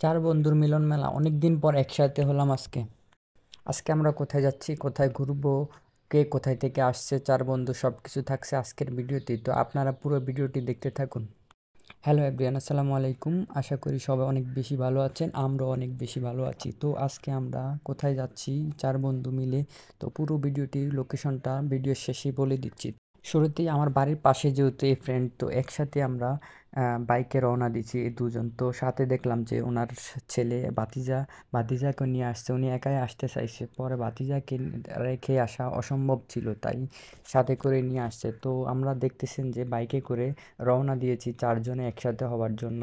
চার বন্ধুর মিলন মেলা, অনেক দিন পর একসাথে হলাম আজকে। আজকে আমরা কোথায় যাচ্ছি, কোথায় ঘুরবো, কে কোথায় থেকে আসছে, চার বন্ধু সব কিছু থাকছে আজকের ভিডিওতে। তো আপনারা পুরো ভিডিওটি দেখতে থাকুন। হ্যালো এভরিওয়ান, আসসালামু আলাইকুম। আশা করি সবাই অনেক বেশি ভালো আছেন, আমরাও অনেক বেশি ভালো আছি। তো আজকে আমরা কোথায় যাচ্ছি চার বন্ধু মিলে, তো পুরো ভিডিওটির লোকেশনটা ভিডিওর শেষেই বলে দিচ্ছি। শুরুতেই আমার বাড়ির পাশে যেহেতু এই ফ্রেন্ড, তো একসাথে আমরা বাইকে রওনা দিচ্ছি এই দুজন। তো সাথে দেখলাম যে ওনার ছেলে ভাতিজাকে নিয়ে আসছে, উনি একাই আসতে চাইছে, পরে ভাতিজাকে রেখে আসা অসম্ভব ছিল, তাই সাথে করে নিয়ে আসছে। তো আমরা দেখতেছেন যে বাইকে করে রওনা দিয়েছি চারজনে একসাথে হওয়ার জন্য।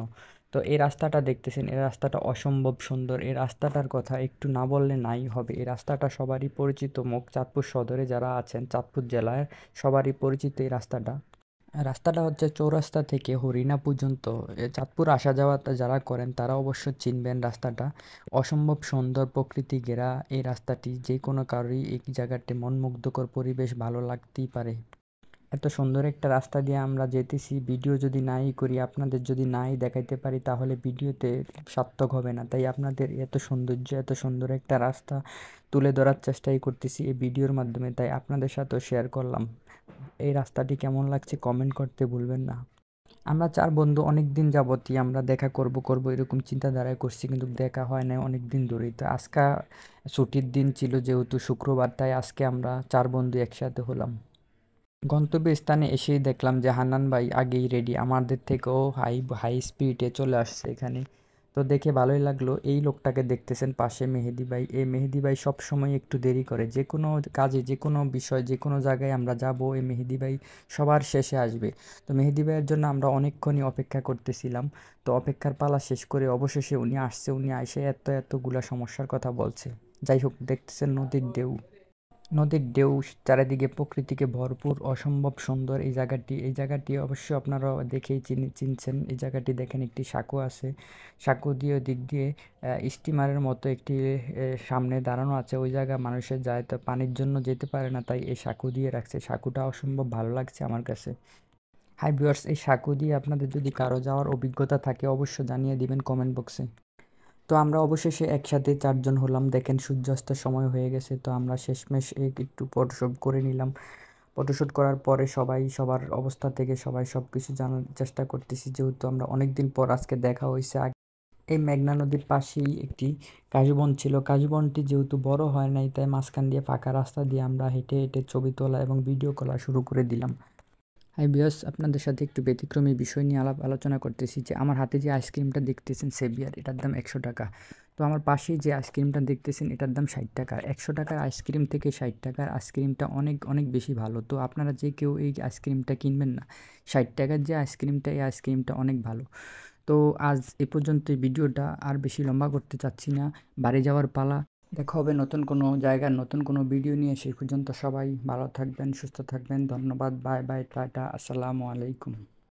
তো এই রাস্তাটা দেখতেছেন, এই রাস্তাটা অসম্ভব সুন্দর। এই রাস্তাটার কথা একটু না বললে নাই হবে। এই রাস্তাটা সবারই পরিচিত মুখ, চাঁদপুর সদরে যারা আছেন, চাঁদপুর জেলায় সবারই পরিচিত এই রাস্তাটা। রাস্তাটা হচ্ছে চৌরাস্তা থেকে হরিণা পর্যন্ত। চাঁদপুর আসা যাওয়া যারা করেন তারা অবশ্য চিনবেন রাস্তাটা। অসম্ভব সুন্দর প্রকৃতি ঘেরা এই রাস্তাটি, যে কোনো কারোরই এই জায়গাটি মনমুগ্ধকর পরিবেশ ভালো লাগতেই পারে। এত সুন্দর একটা রাস্তা দিয়ে আমরা যেতেছি, ভিডিও যদি নাই করি, আপনাদের যদি নাই দেখাইতে পারি, তাহলে ভিডিওতে সার্থক হবে না। তাই আপনাদের এত সৌন্দর্য, এত সুন্দর একটা রাস্তা তুলে ধরার চেষ্টাই করতেছি এই ভিডিওর মাধ্যমে, তাই আপনাদের সাথেও শেয়ার করলাম। এই রাস্তাটি কেমন লাগছে কমেন্ট করতে ভুলবেন না। আমরা চার বন্ধু অনেক দিন যাবতই আমরা দেখা করব করব এরকম চিন্তাধারায় করছি, কিন্তু দেখা হয় না অনেক দিন ধরেই। তো আজকে ছুটির দিন ছিল যেহেতু শুক্রবার, তাই আজকে আমরা চার বন্ধু একসাথে হলাম। গন্তব্যস্থানে এসেই দেখলাম যে হান্নান ভাই আগেই রেডি, আমাদের থেকেও হাই হাই স্পিডে চলে আসছে এখানে। তো দেখে ভালোই লাগলো। এই লোকটাকে দেখতেছেন পাশে, মেহেদি ভাই। এই মেহেদি ভাই সবসময় একটু দেরি করে, যে কোনো কাজে, যে কোনো বিষয়, যে কোনো জায়গায় আমরা যাব, এই মেহেদি ভাই সবার শেষে আসবে। তো মেহেদি ভাইয়ের জন্য আমরা অনেকক্ষণই অপেক্ষা করতেছিলাম। তো অপেক্ষার পালা শেষ করে অবশেষে উনি আসছে। উনি এসে এতগুলা সমস্যার কথা বলছে। যাই হোক, দেখতেছেন নদীর ঢেউ চারিদিকে প্রকৃতিকে ভরপুর, অসম্ভব সুন্দর এই জায়গাটি। এই জায়গাটি অবশ্যই আপনারা দেখেই চিনছেন। এই জায়গাটি দেখেন, একটি সাঁকো আছে, সাঁকো দিয়ে দিক দিয়ে স্টিমারের মতো একটি সামনে দাঁড়ানো আছে। ওই জায়গায় মানুষের যায়, তো পানির জন্য যেতে পারে না, তাই এই সাঁকো দিয়ে রাখছে। সাঁকোটা অসম্ভব ভালো লাগছে আমার কাছে। হাই ভিউয়ার্স, এই সাঁকো দিয়ে আপনাদের যদি কারো যাওয়ার অভিজ্ঞতা থাকে অবশ্যই জানিয়ে দিবেন কমেন্ট বক্সে। তো আমরা অবশেষে একসাথে চারজন হলাম। দেখেন সূর্যাস্তের সময় হয়ে গেছে, তো আমরা শেষমেশ একটু ফটোশ্যুট করে নিলাম। ফটোশ্যুট করার পরে সবাই সবার অবস্থা থেকে সবাই সব কিছু জানার চেষ্টা করতেছি, যেহেতু আমরা অনেক দিন পর আজকে দেখা হয়েছে। এই মেঘনা নদীর পাশেই একটি কাশবন ছিল। কাশবনটি যেহেতু বড় হয় নাই, তাই মাঝখান দিয়ে ফাঁকা রাস্তা দিয়ে আমরা হেঁটে হেঁটে ছবি তোলা এবং ভিডিও করা শুরু করে দিলাম। হাই ভিউয়ার্স, আপনাদের সাথে একটু ব্যতিক্রমী বিষয় নিয়ে আলোচনা করতেছি। যে আমার হাতে যে আইসক্রিমটা দেখতেছেন সেভিয়ার, এটার দাম 100 টাকা। তো আমার পাশেই যে আইসক্রিমটা দেখতেছেন এটার দাম 60 টাকা। 100 টাকার আইসক্রিম থেকে 60 টাকার আইসক্রিমটা অনেক অনেক বেশি ভালো। তো আপনারা যে কেউ এই আইসক্রিমটা কিনবেন না। 60 টাকার যে আইসক্রিমটা, এই আইসক্রিমটা অনেক ভালো। তো আজ এ পর্যন্ত ভিডিওটা আর বেশি লম্বা করতে চাচ্ছি না, বাড়ি যাওয়ার পালা। দেখা হবে নতুন কোনো জায়গার নতুন কোনো ভিডিও নিয়ে। সেই পর্যন্ত সবাই ভালো থাকবেন, সুস্থ থাকবেন। ধন্যবাদ, বাই বাই, টাটা, আসসালামু আলাইকুম।